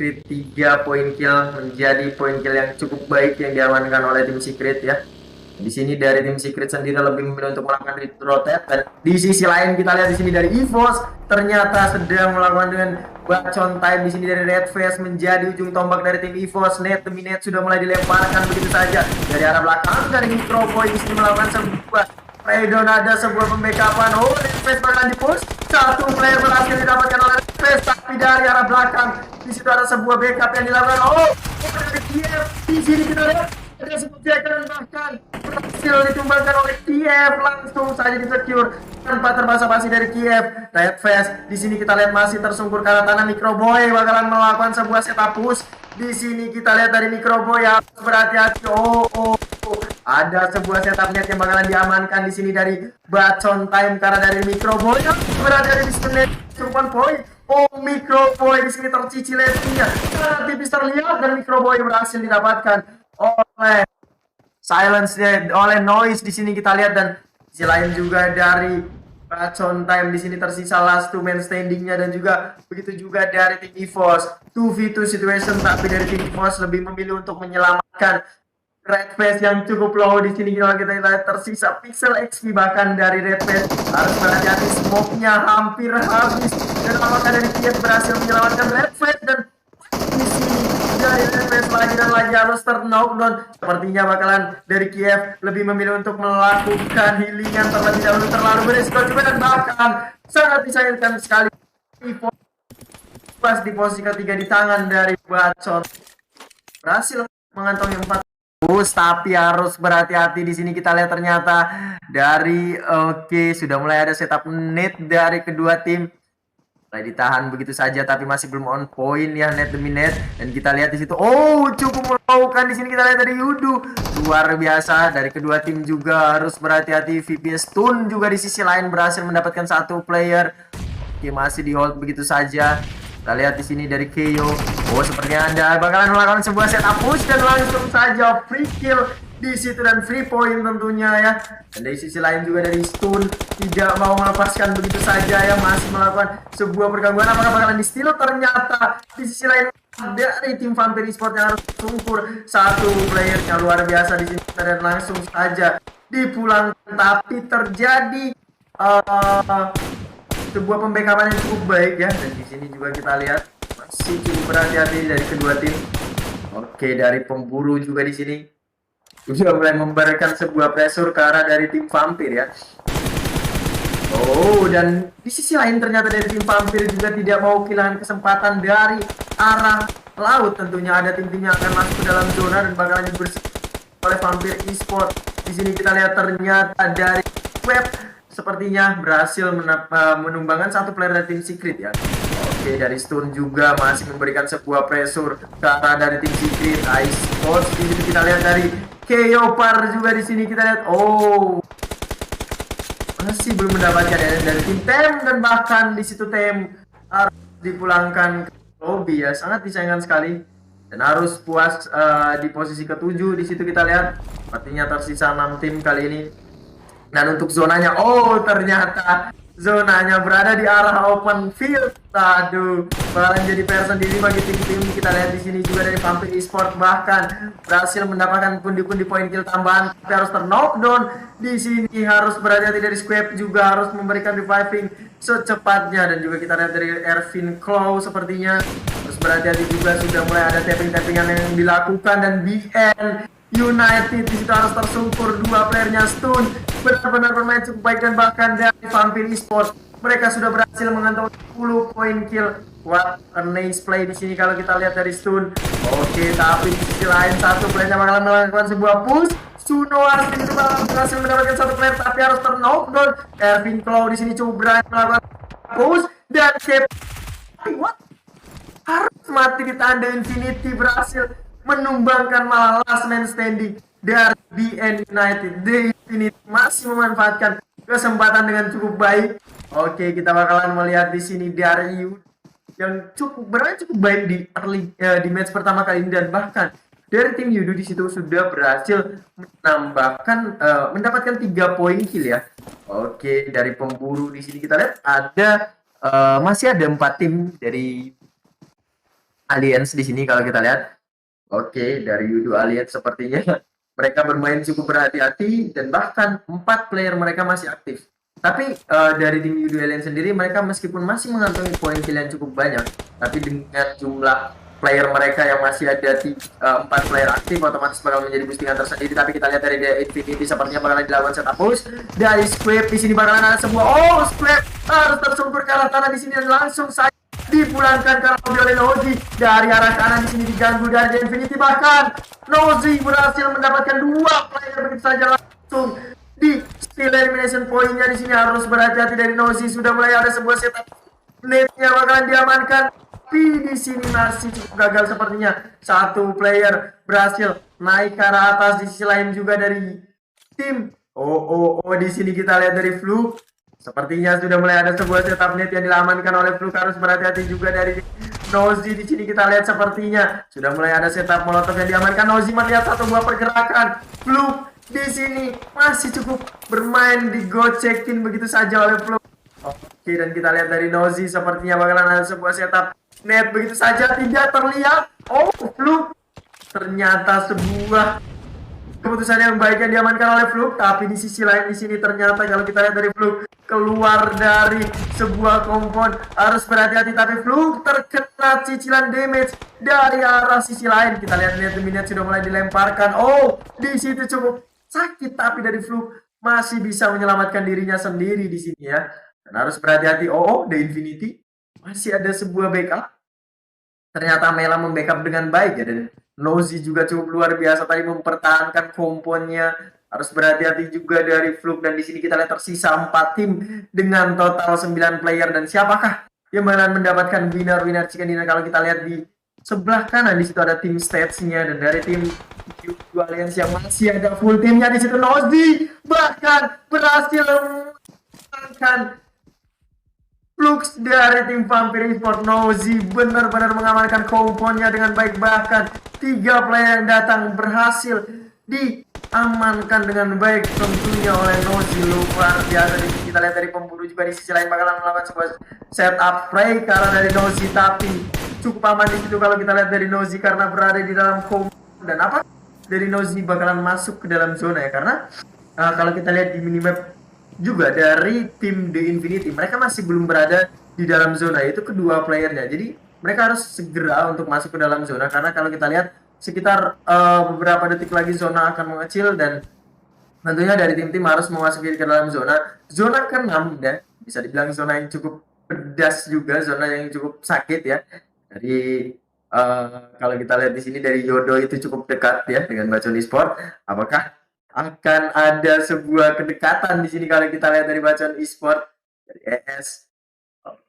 Secret 3 poin kill menjadi poin kill yang cukup baik yang diamankan oleh tim Secret ya. Di sini dari tim Secret sendiri lebih memilih untuk melakukan rotate, dan di sisi lain kita lihat di sini dari EVOS ternyata sedang melakukan dengan bacon time di sini dari Red Face menjadi ujung tombak dari tim EVOS. Net demi net sudah mulai dilemparkan begitu saja dari arah belakang, dari Microboy di sini melakukan sebuah Raidon, ada sebuah pembackupan. Oh, Red Face bakalan dipush. Satu player berhasil didapatkan oleh Red Face, tapi dari arah belakang di situ ada sebuah backup yang dilakukan. Oh, dari Kiev di sini kita lihat ada sebuah jalan bahkan berhasil ditumbangkan oleh Kiev, langsung saja di-secure tanpa terbasa-basi dari Kiev. Red Face di sini kita lihat masih tersungkur ke arah tanah. Microboy bakalan melakukan sebuah setup push. Di sini kita lihat dari Microboy ya, berhati-hati. Oh, ada sebuah setup net yang bakalan diamankan di sini dari bacon time karena dari Microboy yang berada di sini cukup poin. Oh, Microboy di sini tercicil levelnya, tipis terlihat, dan Microboy berhasil didapatkan oleh silence oleh noise di sini kita lihat. Dan sisi lain juga dari bacon time di sini tersisa last two man standingnya, dan juga begitu juga dari tim EVOS 2v2 situation, tapi dari tim EVOS lebih memilih untuk menyelamatkan Red Face yang cukup low. Di sini kita lihat tersisa pixel XP bahkan dari Red Face, harus berhati-hati, smoke-nya hampir habis, dan apakah dari Kiev berhasil menyelamatkan Red Face, dan di sini dari Red Face lagi dan lagi harus knockdown. Sepertinya bakalan dari Kiev lebih memilih untuk melakukan healingan terlebih dahulu, terlalu berisiko juga, dan bahkan sangat disayangkan sekali pas di posisi ketiga di tangan dari Bacon berhasil mengantongi 4. Tapi harus berhati-hati di sini. Kita lihat ternyata dari sudah mulai ada setup net dari kedua tim, mulai ditahan begitu saja, tapi masih belum on point ya net demi net. Dan kita lihat di situ, cukup melaukan di sini. Kita lihat dari Yudu, luar biasa dari kedua tim juga harus berhati-hati. VPS Stun juga di sisi lain berhasil mendapatkan satu player. Masih di hold begitu saja. Kita lihat di sini dari Keio. Sepertinya Anda bakalan melakukan sebuah setup push dan langsung saja free kill di situ, dan free point tentunya ya. Dan dari sisi lain juga dari Stun tidak mau melepaskan begitu saja ya, masih melakukan sebuah pergabungan. Apakah bakalan di steal? Ternyata di sisi lain dari tim Vampire Esports yang harus sungkur satu player yang luar biasa di sini, dan langsung saja dipulangkan. Tapi terjadi sebuah pembackupan yang cukup baik ya, dan di sini juga kita lihat masih cukup berhati-hati dari kedua tim. Dari pemburu juga di sini sudah mulai memberikan sebuah pressure ke arah dari tim Vampire ya. Dan di sisi lain ternyata dari tim Vampire juga tidak mau kehilangan kesempatan dari arah laut. Tentunya ada tim-tim yang akan masuk ke dalam zona dan bakalan dibersihkan oleh Vampire Esports. Di sini kita lihat ternyata dari web sepertinya berhasil menumbangkan satu player dari tim Secret ya. Dari Stun juga masih memberikan sebuah pressure ke arah dari tim Secret. Ice Force di sini kita lihat dari Keopar juga di sini kita lihat. Masih belum mendapatkan dari tim Tem, dan bahkan di situ Tem harus dipulangkan ke lobby ya. Sangat disayangkan sekali, dan harus puas di posisi ke-7 di situ kita lihat. Artinya tersisa 6 tim kali ini. Dan untuk zonanya, ternyata zonanya berada di arah open field. Aduh, bakalan jadi PR sendiri bagi tim-tim. Kita lihat di sini juga dari Vampire Esports bahkan berhasil mendapatkan pundi-pundi poin kill tambahan, tapi harus knockdown. Di sini harus berhati-hati dari Squab, juga harus memberikan reviving secepatnya. Dan juga kita lihat dari Ervin Claw sepertinya harus berhati-hati juga, sudah mulai ada tapping-tappingan yang dilakukan. Dan BN United di situ harus tersungkur, dua playernya Stun benar-benar bermain cukup baik, dan bahkan dari Vampire Esports mereka sudah berhasil mengantongi 10 poin kill. What a nice play di sini kalau kita lihat dari Stun. Tapi di sisi lain satu playernya bakalan melakukan sebuah push. Sunoar di situ berhasil mendapatkan satu player, tapi harus knockdown. Ervin Claw di sini cukup berani melakukan push, dan harus mati di tanda Infinity berhasil menumbangkan malah last man standing dari BN United. The Infinity masih memanfaatkan kesempatan dengan cukup baik. Kita bakalan melihat di sini dari Yudu yang bermain cukup baik di di match pertama kali ini, dan bahkan dari tim Yudu di situ sudah berhasil mendapatkan 3 poin kill ya. Dari pemburu di sini kita lihat ada masih ada 4 tim dari Alliance di sini kalau kita lihat. Oke, dari Yudo Alliance sepertinya mereka bermain cukup berhati-hati dan bahkan 4 player mereka masih aktif. Tapi dari tim Yudo Alliance sendiri mereka meskipun masih mengantongi poin kill yang cukup banyak, tapi dengan jumlah player mereka yang masih ada 4 player aktif otomatis bakal menjadi boostingan tersendiri. Tapi kita lihat dari Infinity sepertinya bakalan dilakukan setup push dari Squib. Di sini bakalan ada sebuah Squib harus tersungkur ke arah tanah di sini dan langsung saja dipulangkan ke arah oleh Nozi. Dari arah kanan di sini diganggu dari Infinity, bahkan Nozi berhasil mendapatkan 2 player begitu saja langsung di steal elimination poinnya. Di sini harus berhati-hati dari Nozi, sudah mulai ada sebuah setup netnya bakalan diamankan, tapi di sini masih cukup gagal sepertinya. 1 player berhasil naik ke arah atas. Di sisi lain juga dari tim di sini kita lihat dari Fluke sepertinya sudah mulai ada sebuah setup net yang diamankan oleh Fluke. Harus berhati-hati juga dari Nozi. Di sini kita lihat sepertinya sudah mulai ada setup molotov yang diamankan. Nozi melihat satu buah pergerakan. Fluke di sini masih cukup bermain, digocekin begitu saja oleh Fluke. Oke, dan kita lihat dari Nozi sepertinya bakalan ada sebuah setup net begitu saja, tidak terlihat. Fluke ternyata sebuah keputusan yang baik yang diamankan oleh Fluke. Tapi di sisi lain di sini ternyata kalau kita lihat dari Fluke keluar dari sebuah kompon, harus berhati-hati. Tapi Fluke terkena cicilan damage dari arah sisi lain. Kita lihat minute sudah mulai dilemparkan. Di situ cukup sakit, tapi dari Fluke masih bisa menyelamatkan dirinya sendiri di sini ya. Dan harus berhati-hati. The Infinity masih ada sebuah backup. Ternyata Mela membackup dengan baik ya, dan Nozi juga cukup luar biasa tadi mempertahankan komponnya. Harus berhati-hati juga dari Fluke, dan di sini kita lihat tersisa 4 tim dengan total 9 player. Dan siapakah yang bakalan mendapatkan winner chicken dinner? Kalau kita lihat di sebelah kanan di situ ada tim stats-nya, dan dari tim Yudo Alliance yang masih ada full timnya di situ Nozi bahkan berhasil mengalahkan Fluke dari tim Vampire Esports. Nozi benar-benar mengamankan komponnya dengan baik, bahkan 3 player yang datang berhasil diamankan dengan baik tentunya oleh Nozi. Luar biasa. Kita lihat dari pemburu juga di sisi lain bakalan melakukan sebuah setup play karena dari Nozi, tapi cukup aman di situ kalau kita lihat dari Nozi karena berada di dalam kompo. Dan apa dari Nozi bakalan masuk ke dalam zona ya, karena kalau kita lihat di minimap juga dari tim The Infinity mereka masih belum berada di dalam zona, itu kedua playernya. Jadi mereka harus segera untuk masuk ke dalam zona, karena kalau kita lihat sekitar beberapa detik lagi zona akan mengecil, dan tentunya dari tim-tim harus memasuki ke dalam zona ke-6 ya. Bisa dibilang zona yang cukup pedas juga, zona yang cukup sakit ya. Dari kalau kita lihat di sini dari Yodo itu cukup dekat ya dengan Bacon Esports. Apakah akan ada sebuah kedekatan di sini kalau kita lihat dari Bacon Esports, dari ES,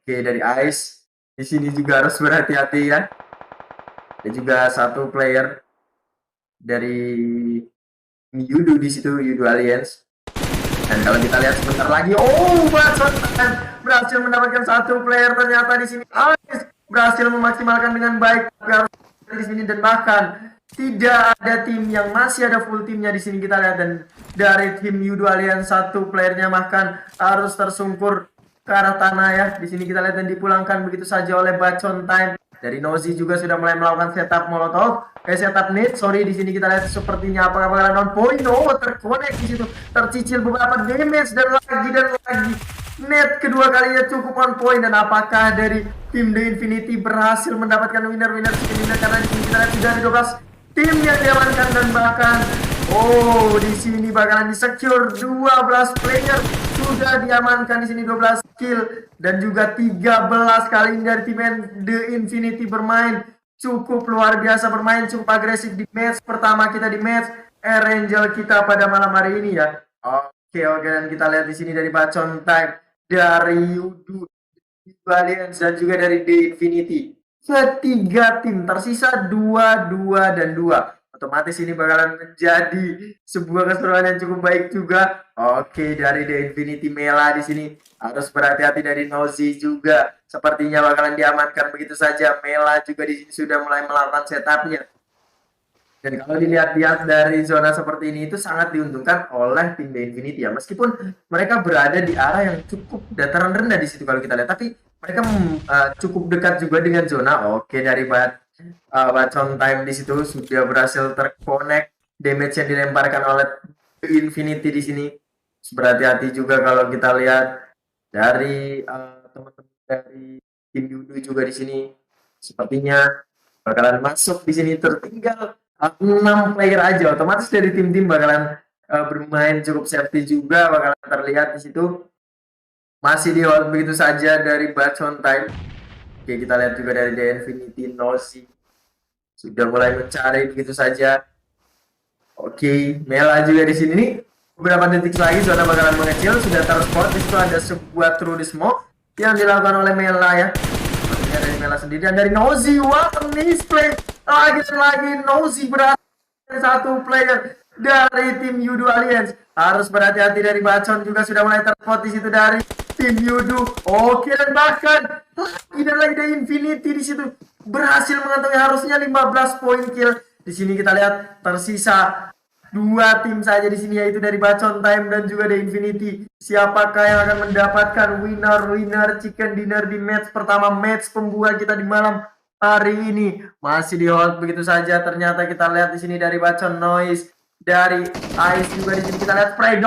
dari Ice. Di sini juga harus berhati-hati ya. Dan juga 1 player dari Yudo di situ, Yudo Alliance. Dan kalau kita lihat sebentar lagi, Bacon berhasil mendapatkan 1 player. Ternyata di sini Ice berhasil memaksimalkan dengan baik. Tapi harus di sini, dan bahkan tidak ada tim yang masih ada full timnya di sini kita lihat. Dan dari tim Yudo Alliance 1 playernya bahkan harus tersungkur ke arah tanah ya. Di sini kita lihat dan dipulangkan begitu saja oleh Bacon Time. Dari Nozi juga sudah mulai melakukan setup molotov, setup net. Di sini kita lihat sepertinya apakah bakalan on point. Terkonek di situ, tercicil beberapa damage dan lagi net kedua kalinya cukup on point. Dan apakah dari tim The Infinity berhasil mendapatkan winner chicken dinner? Karena di sini kita lihat sudah ada 12 tim yang diamankan, dan bahkan di sini bakalan di-secure 12 player sudah diamankan. Di sini 12 kill dan juga 13 kali ini dari tim The Infinity bermain cukup luar biasa, bermain cukup agresif di match pertama kita, di match Erangel kita pada malam hari ini ya. Oke, dan kita lihat di sini dari Bacon Time, dari Yudo Alliance dan juga dari The Infinity. Ketiga tim tersisa 2, 2, dan 2. Otomatis ini bakalan menjadi sebuah keseruan yang cukup baik juga. Dari The Infinity Mela di sini harus berhati-hati. Dari Nozi juga sepertinya bakalan diamankan begitu saja. Mela juga di sini sudah mulai melakukan setupnya. Dan kalau dilihat-lihat dari zona seperti ini itu sangat diuntungkan oleh tim The Infinity ya. Meskipun mereka berada di arah yang cukup dataran rendah di situ kalau kita lihat, tapi mereka cukup dekat juga dengan zona. Dari Bacon Time di situ sudah berhasil terkonek, damage yang dilemparkan oleh Infinity di sini. Berhati-hati juga kalau kita lihat dari teman-teman dari tim Yudo juga di sini sepertinya bakalan masuk di sini, tertinggal 6 player aja, otomatis dari tim-tim bakalan bermain cukup safety juga, bakalan terlihat di situ. Masih di hold begitu saja dari Bacon Time. Oke, kita lihat juga dari The Infinity Nozi sudah mulai mencari begitu saja. Oke, Mela juga di sini nih. Beberapa detik lagi zona bakalan mengecil, sudah terspot di situ ada sebuah true di smoke yang dilakukan oleh Mela ya. Sepertinya dari Mela sendiri dan dari Nozi. Wah, misplay lagi Nozi berhasil satu player dari tim Yudo Alliance. Harus berhati-hati dari Bacon juga sudah mulai terspot di situ dari tim Yudo. Oke, dan bahkan lagi dari Infinity di situ berhasil mengantongi harusnya 15 poin kill. Di sini kita lihat tersisa 2 tim saja di sini, yaitu dari Bacon Time dan juga dari Infinity. Siapakah yang akan mendapatkan winner chicken dinner di match pertama, match pembuka kita di malam hari ini? Masih di hold begitu saja. Ternyata kita lihat di sini dari Bacon Noise, dari Ice juga di sini kita lihat spray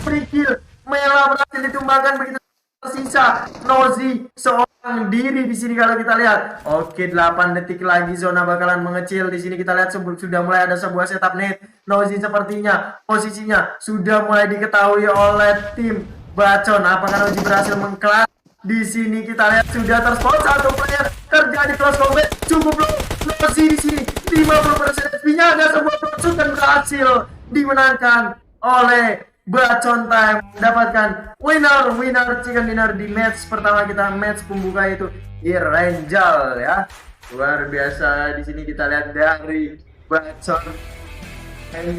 free kill. Mela berhasil ditumbangkan begitu. Tersisa Nozi seorang diri di sini kalau kita lihat. Oke, 8 detik lagi zona bakalan mengecil. Di sini kita lihat sudah mulai ada sebuah setup net. Nozi sepertinya posisinya sudah mulai diketahui oleh tim Bacon. Apakah Nozi berhasil mengkelar? Di sini kita lihat sudah terspot satu player, terjadi close combat. Cukup low Nozi di sini 50% HP-nya, ada sebuah shot dan berhasil dimenangkan oleh Bacon Time, mendapatkan winner chicken dinner di match pertama kita, match pembuka itu Irangel ya. Luar biasa di sini kita lihat dari Bacon Time.